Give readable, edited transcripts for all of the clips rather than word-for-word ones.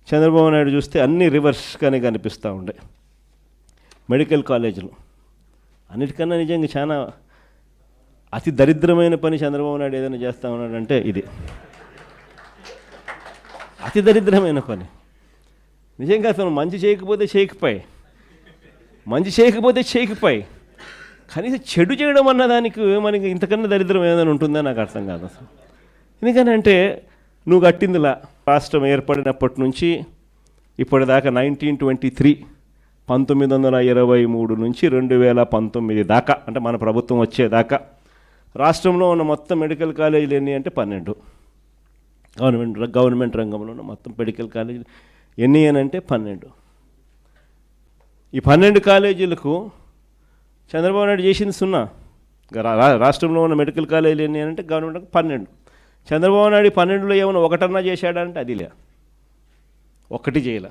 చంద్రబాబు నాయుడు చూస్తే అన్నీ రివర్స్గానే కనిపిస్తూ ఉండే. మెడికల్ కాలేజీలు అన్నిటికన్నా నిజంగా చాలా అతి దరిద్రమైన పని చంద్రబాబు నాయుడు ఏదైనా చేస్తూ ఉన్నాడంటే ఇది అతి దరిద్రమైన పని. నిజంగా అతను మంచి చేయకపోతే చేయకపోయి కనీసం చెడు చేయడం అన్న దానికి మనకి ఇంతకన్నా దరిద్రం ఏదైనా ఉంటుందో నాకు అర్థం కాదు అసలు. ఎందుకనంటే నువ్వు కట్టిందిలా రాష్ట్రం ఏర్పడినప్పటి నుంచి ఇప్పటిదాకా 1923 1923 నుంచి 2019 దాకా అంటే మన ప్రభుత్వం వచ్చేదాకా రాష్ట్రంలో ఉన్న మొత్తం మెడికల్ కాలేజీలు ఎన్ని అంటే 12. గవర్నమెంట్ రంగంలో ఉన్న మొత్తం మెడికల్ కాలేజీలు ఎన్ని అని అంటే 12. ఈ 12 కాలేజీలకు చంద్రబాబు నాయుడు చేసింది 0. రాష్ట్రంలో ఉన్న మెడికల్ కాలేజీలు ఎన్ని అని అంటే గవర్నమెంట్ 12. చంద్రబాబు నాయుడు 12లో ఏమైనా ఒకటన్నా చేశాడంటే అది లే, ఒక్కటి చేయలే.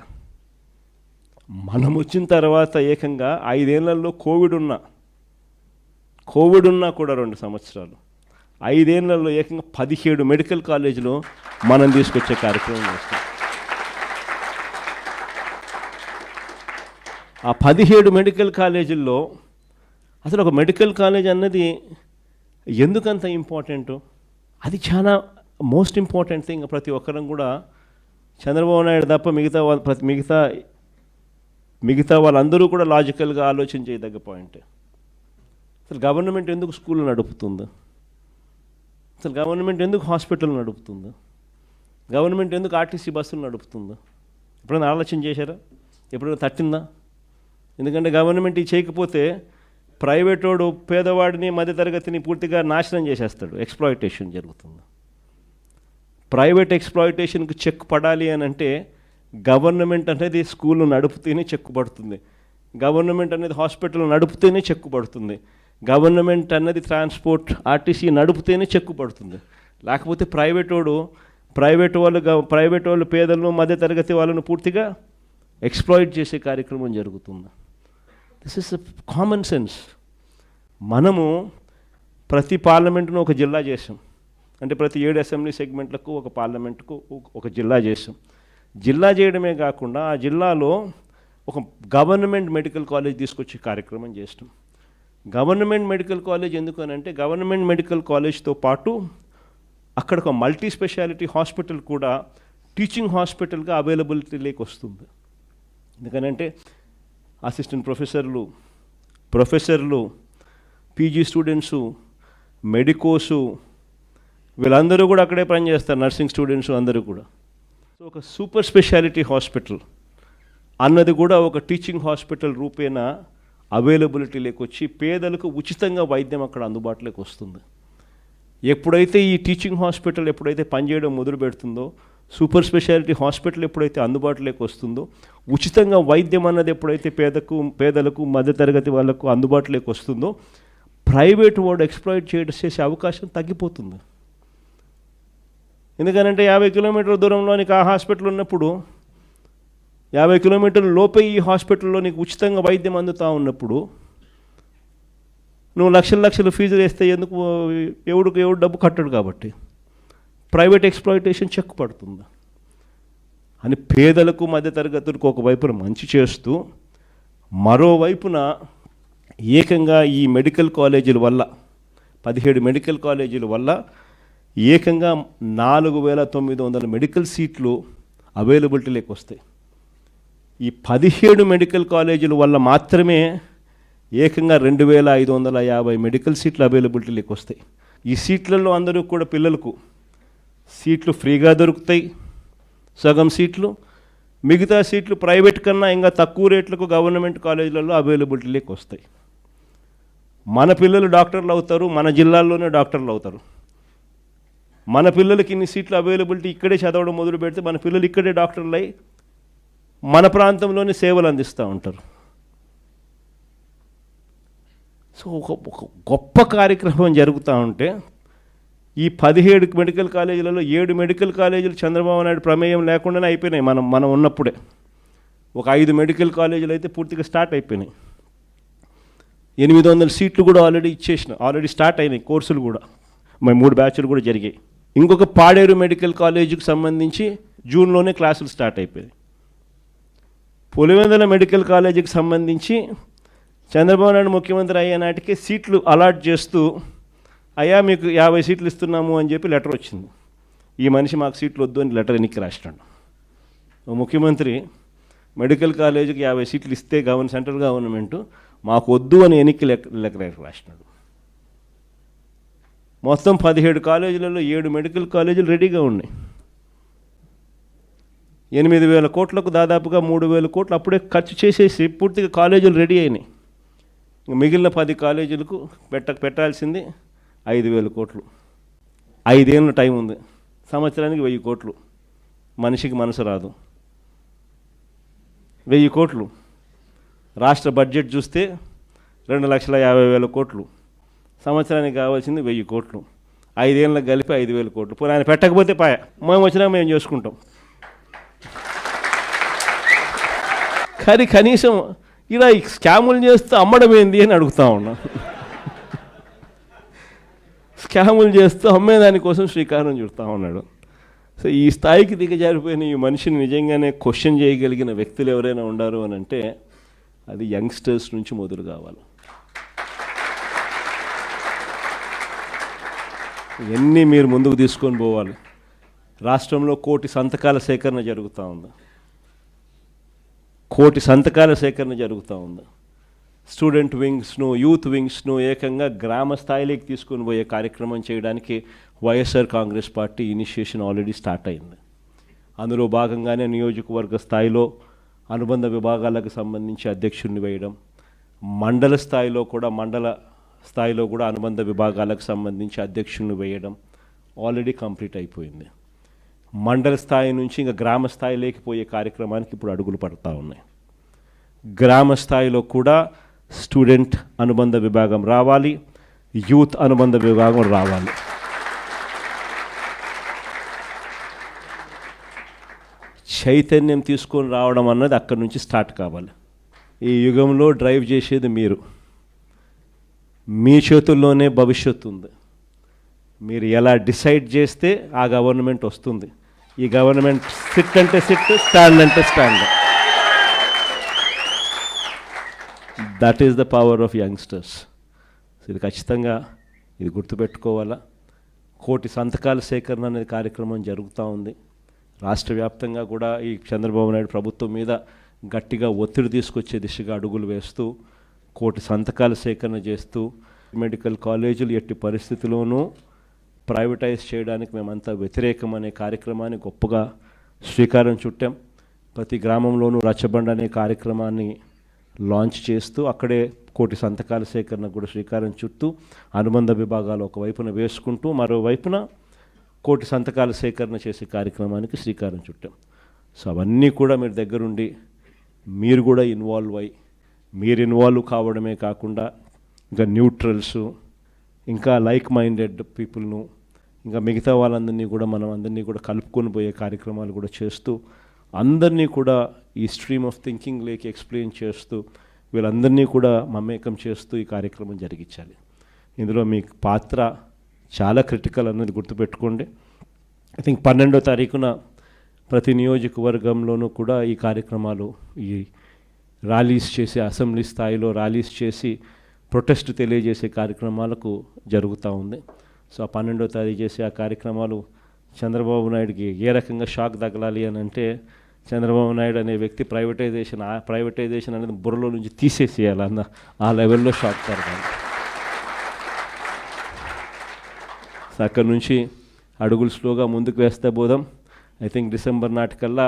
మనం వచ్చిన తర్వాత ఏకంగా 5 ఏళ్లలో కోవిడ్ ఉన్నా కూడా 2 సంవత్సరాలు 5 ఏళ్లలో ఏకంగా 17 మెడికల్ కాలేజీలు మనం తీసుకొచ్చే కార్యక్రమం చేస్తాం. ఆ 17 మెడికల్ కాలేజీల్లో అసలు ఒక మెడికల్ కాలేజ్ అన్నది ఎందుకంత ఇంపార్టెంటు, అది చాలా మోస్ట్ ఇంపార్టెంట్ థింగ్. ప్రతి ఒక్కరం కూడా చంద్రబాబు నాయుడు తప్ప మిగతా వాళ్ళందరూ కూడా లాజికల్గా ఆలోచన చేయదగ్గ పాయింట్. అసలు గవర్నమెంట్ ఎందుకు స్కూల్ నడుపుతుంది, అసలు గవర్నమెంట్ ఎందుకు హాస్పిటల్ నడుపుతుంది, గవర్నమెంట్ ఎందుకు ఆర్టీసీ బస్సులు నడుపుతుంది? ఎప్పుడైనా ఆలోచన చేశారా? ఎప్పుడైనా తట్టిందా? ఎందుకంటే గవర్నమెంట్ ఇది చేయకపోతే ప్రైవేట్ వాడు పేదవాడిని మధ్యతరగతిని పూర్తిగా నాశనం చేసేస్తాడు. ఎక్స్ప్లాయిటేషన్ జరుగుతుంది. ప్రైవేట్ ఎక్స్ప్లాయిటేషన్కి చెక్ పడాలి అని అంటే గవర్నమెంట్ అనేది స్కూల్ నడుపుతూనే చెక్కు పడుతుంది, గవర్నమెంట్ అనేది హాస్పిటల్ నడుపుతూనే చెక్కు పడుతుంది, గవర్నమెంట్ అన్నది ట్రాన్స్పోర్ట్ ఆర్టీసీ నడుపుతూనే చెక్కు పడుతుంది. లేకపోతే ప్రైవేట్ వాళ్ళు పేదలను మధ్యతరగతి వాళ్ళను పూర్తిగా ఎక్స్ప్లాయిట్ చేసే కార్యక్రమం జరుగుతుంది. This is common sense. మనము ప్రతి పార్లమెంటును ఒక జిల్లా చేసాం, అంటే ప్రతి 7 అసెంబ్లీ సెగ్మెంట్లకు ఒక పార్లమెంటుకు ఒక జిల్లా చేసాం. జిల్లా చేయడమే కాకుండా ఆ జిల్లాలో ఒక గవర్నమెంట్ మెడికల్ కాలేజ్ తీసుకొచ్చే కార్యక్రమం చేస్తాం. గవర్నమెంట్ మెడికల్ కాలేజ్ ఎందుకు అని అంటే గవర్నమెంట్ మెడికల్ కాలేజ్తో పాటు అక్కడ ఒక మల్టీ స్పెషాలిటీ హాస్పిటల్ కూడా టీచింగ్ హాస్పిటల్గా అవైలబిలిటీలోకి వస్తుంది. ఎందుకనంటే అసిస్టెంట్ ప్రొఫెసర్లు పీజీ స్టూడెంట్సు మెడికోసు వీళ్ళందరూ కూడా అక్కడే పనిచేస్తారు, నర్సింగ్ స్టూడెంట్స్ అందరూ కూడా. సో ఒక సూపర్ స్పెషాలిటీ హాస్పిటల్ అన్నది కూడా ఒక టీచింగ్ హాస్పిటల్ రూపేణ అవైలబిలిటీలోకి వచ్చి పేదలకు ఉచితంగా వైద్యం అక్కడ అందుబాటులోకి వస్తుంది. ఎప్పుడైతే ఈ టీచింగ్ హాస్పిటల్ పనిచేయడం మొదలు పెడుతుందో, సూపర్ స్పెషాలిటీ హాస్పిటల్ ఎప్పుడైతే అందుబాటులోకి వస్తుందో, ఉచితంగా వైద్యం అన్నది ఎప్పుడైతే పేదలకు మధ్యతరగతి వాళ్ళకు అందుబాటులోకి వస్తుందో, ప్రైవేట్ వాడు ఎక్స్ప్లాయిట్ చేసే అవకాశం తగ్గిపోతుంది. ఎందుకనంటే 50 కిలోమీటర్ల దూరంలో నీకు ఆ హాస్పిటల్ ఉన్నప్పుడు 50 కిలోమీటర్ల లోపే ఈ హాస్పిటల్లో నీకు ఉచితంగా వైద్యం అందుతూ ఉన్నప్పుడు నువ్వు లక్షలు ఫీజులు వేస్తే ఎందుకు ఎవడు డబ్బు కట్టడు. కాబట్టి ప్రైవేట్ ఎక్స్ప్లాయిటేషన్ చెక్ పడుతుంది అని పేదలకు మధ్యతరగతులకు ఒకవైపున మంచి చేస్తూ మరోవైపున ఏకంగా ఈ మెడికల్ కాలేజీల వల్ల 17 మెడికల్ కాలేజీల వల్ల ఏకంగా 4900 మెడికల్ సీట్లు అవైలబిలిటీలోకి వస్తాయి. ఈ 17 మెడికల్ కాలేజీల వల్ల మాత్రమే ఏకంగా 2550 మెడికల్ సీట్లు అవైలబిలిటీలోకి వస్తాయి. ఈ సీట్లలో అందరూ కూడా పిల్లలకు సీట్లు ఫ్రీగా దొరుకుతాయి, సగం సీట్లు. మిగతా సీట్లు ప్రైవేట్ కన్నా ఇంకా తక్కువ రేట్లకు గవర్నమెంట్ కాలేజీలలో అవైలబిలిటీలోకి వస్తాయి. మన పిల్లలు డాక్టర్లు అవుతారు, మన జిల్లాల్లోనే డాక్టర్లు అవుతారు. మన పిల్లలకి ఇన్ని సీట్లు అవైలబిలిటీ ఇక్కడే చదవడం మొదలు పెడితే మన పిల్లలు ఇక్కడే డాక్టర్లు అయి మన ప్రాంతంలోనే సేవలు అందిస్తూ ఉంటారు. సో ఒక గొప్ప కార్యక్రమం జరుగుతూ ఉంటే ఈ 17 మెడికల్ కాలేజీలలో 7 మెడికల్ కాలేజీలు చంద్రబాబు నాయుడు ప్రమేయం లేకుండానే అయిపోయినాయి. మనం ఉన్నప్పుడే ఒక 5 మెడికల్ కాలేజీలు అయితే పూర్తిగా స్టార్ట్ అయిపోయినాయి. 800 సీట్లు కూడా ఆల్రెడీ స్టార్ట్ అయినాయి. కోర్సులు కూడా 3 బ్యాచ్లు కూడా జరిగాయి. ఇంకొక పాడేరు మెడికల్ కాలేజీకి సంబంధించి జూన్లోనే క్లాసులు స్టార్ట్ అయిపోయాయి. పులివెందుల మెడికల్ కాలేజీకి సంబంధించి చంద్రబాబు నాయుడు ముఖ్యమంత్రి అయ్యే నాటికి సీట్లు అలాట్ చేస్తూ అయ్యా మీకు 50 సీట్లు ఇస్తున్నాము అని చెప్పి లెటర్ వచ్చింది. ఈ మనిషి మాకు సీట్లు వద్దు అని లెటర్ ఎన్నిక రాసినాడు. ముఖ్యమంత్రి మెడికల్ కాలేజీకి 50 సీట్లు ఇస్తే సెంట్రల్ గవర్నమెంట్ మాకు వద్దు అని ఎన్నిక లెటర్ రాసినాడు. మొత్తం 17 కాలేజీలలో 7 మెడికల్ కాలేజీలు రెడీగా ఉన్నాయి. 8,000 కోట్లకు దాదాపుగా 3,000 కోట్లు అప్పుడే ఖర్చు చేసేసి పూర్తిగా కాలేజీలు రెడీ అయినాయి. మిగిలిన 10 కాలేజీలకు పెట్టాల్సింది 5,000 కోట్లు. 5 ఏళ్ళ టైం ఉంది. సంవత్సరానికి 1,000 కోట్లు. మనిషికి మనసు రాదు. 1,000 కోట్లు. రాష్ట్ర బడ్జెట్ చూస్తే 2,50,000 కోట్లు. సంవత్సరానికి కావాల్సింది 1,000 కోట్లు. 5 ఏళ్ళకి కలిపి 5,000 కోట్లు. పోనీ ఆయన పెట్టకపోతే పాయ, మేము వచ్చినా మేము చేసుకుంటాం. కానీ కనీసం ఇలా స్కాములు చేస్తూ అమ్మడం ఏంది అని అడుగుతా ఉన్నా. స్కాములు చేస్తూ అమ్మేదానికోసం శ్రీకారం చుడతా ఉన్నాడు. సో ఈ స్థాయికి దిగజారిపోయిన ఈ మనిషిని నిజంగానే క్వశ్చన్ చేయగలిగిన వ్యక్తులు ఎవరైనా ఉండారు అని అంటే అది యంగ్స్టర్స్ నుంచి మొదలు కావాలి. ఇవన్నీ మీరు ముందుకు తీసుకొని పోవాలి. రాష్ట్రంలో 1 కోటి సంతకాల సేకరణ జరుగుతూ ఉంది. 1 కోటి సంతకాల సేకరణ జరుగుతూ ఉంది. స్టూడెంట్ వింగ్స్ను, యూత్ వింగ్స్ను ఏకంగా గ్రామ స్థాయిలోకి తీసుకొని పోయే కార్యక్రమం చేయడానికి YSR Congress party initiation already start అయింది. అందులో భాగంగానే నియోజకవర్గ స్థాయిలో అనుబంధ విభాగాలకు సంబంధించి అధ్యక్షుడిని వేయడం, మండల స్థాయిలో కూడా అనుబంధ విభాగాలకు సంబంధించి అధ్యక్షుడిని వేయడం ఆల్రెడీ కంప్లీట్ అయిపోయింది. మండల స్థాయి నుంచి ఇంకా గ్రామ స్థాయిలోకి పోయే కార్యక్రమానికి ఇప్పుడు అడుగులు పడతా ఉన్నాయి. గ్రామ స్థాయిలో కూడా స్టూడెంట్ అనుబంధ విభాగం రావాలి, యూత్ అనుబంధ విభాగం రావాలి. చైతన్యం తీసుకొని రావడం అన్నది అక్కడి నుంచి స్టార్ట్ కావాలి. ఈ యుగంలో డ్రైవ్ చేసేది మీరు. మీ చేతుల్లోనే భవిష్యత్తు ఉంది. మీరు ఎలా డిసైడ్ చేస్తే ఆ గవర్నమెంట్ వస్తుంది. ఈ గవర్నమెంట్ సిట్ అంటే సిట్, స్టాండ్ అంటే stand. That is the power of youngsters. ఇది ఖచ్చితంగా ఇది గుర్తుపెట్టుకోవాలా. 1 కోటి సంతకాల సేకరణ అనేది కార్యక్రమం జరుగుతూ ఉంది. రాష్ట్ర వ్యాప్తంగా కూడా ఈ చంద్రబాబు నాయుడు ప్రభుత్వం మీద గట్టిగా ఒత్తిడి తీసుకొచ్చే దిశగా అడుగులు వేస్తూ 1 కోటి సంతకాల సేకరణ చేస్తూ మెడికల్ కాలేజీలు ఎట్టి పరిస్థితిలోనూ ప్రైవేటైజ్ చేయడానికి మేమంతా వ్యతిరేకం అనే కార్యక్రమాన్ని గొప్పగా శ్రీకారం చుట్టాం. ప్రతి గ్రామంలోనూ రచ్చబండ అనే కార్యక్రమాన్ని లాంచ్ చేస్తూ అక్కడే 1 కోటి సంతకాల సేకరణ కూడా శ్రీకారం చుట్టూ అనుబంధ విభాగాలు ఒకవైపున వేసుకుంటూ మరోవైపున 1 కోటి సంతకాల సేకరణ చేసే కార్యక్రమానికి శ్రీకారం చుట్టాం. సో అవన్నీ కూడా మీరు దగ్గరుండి మీరు కూడా ఇన్వాల్వ్ అయ్యి, మీరు ఇన్వాల్వ్ కావడమే కాకుండా ఇంకా న్యూట్రల్స్, ఇంకా లైక్ మైండెడ్ పీపుల్ను, ఇంకా మిగతా వాళ్ళందరినీ కూడా మనం అందరినీ కూడా కలుపుకొని పోయే కార్యక్రమాలు కూడా చేస్తూ అందరినీ కూడా ఈ స్ట్రీమ్ ఆఫ్ థింకింగ్ లేకి ఎక్స్ప్లెయిన్ చేస్తూ వీళ్ళందరినీ కూడా మమేకం చేస్తూ ఈ కార్యక్రమం జరిగించాలి. ఇందులో మీ పాత్ర చాలా క్రిటికల్ అన్నది గుర్తుపెట్టుకోండి. ఐ థింక్ 12వ తారీఖున ప్రతి నియోజకవర్గంలోనూ కూడా ఈ కార్యక్రమాలు, ఈ ర్యాలీస్ చేసి, అసెంబ్లీ స్థాయిలో ర్యాలీస్ చేసి ప్రొటెస్ట్ తెలియజేసే కార్యక్రమాలకు జరుగుతూ ఉంది. సో ఆ 12వ తారీఖు చేసే ఆ కార్యక్రమాలు చంద్రబాబు నాయుడుకి ఏ రకంగా షాక్ తగలాలి అని అంటే చంద్రబాబు నాయుడు అనే వ్యక్తి ప్రైవేటైజేషన్ అనేది బుర్రలో నుంచి తీసేసేయాలన్న ఆ లెవెల్లో షాక్ తరగాలి. సో అక్కడి నుంచి అడుగులు స్లోగా ముందుకు వేస్తే పోదాం. ఐ థింక్ డిసెంబర్ నాటికల్లా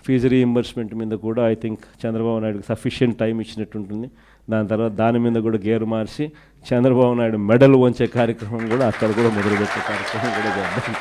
ఫీజు రీయింబర్స్మెంట్ మీద కూడా ఐ థింక్ చంద్రబాబు నాయుడుకి సఫిషియెంట్ టైం ఇచ్చినట్టు ఉంటుంది. దాని తర్వాత దాని మీద కూడా గేరు మార్చి చంద్రబాబు నాయుడు మెడల్ వంచే కార్యక్రమం కూడా అక్కడ కూడా మొదలుపెట్టే కార్యక్రమం కూడా చేద్దాం.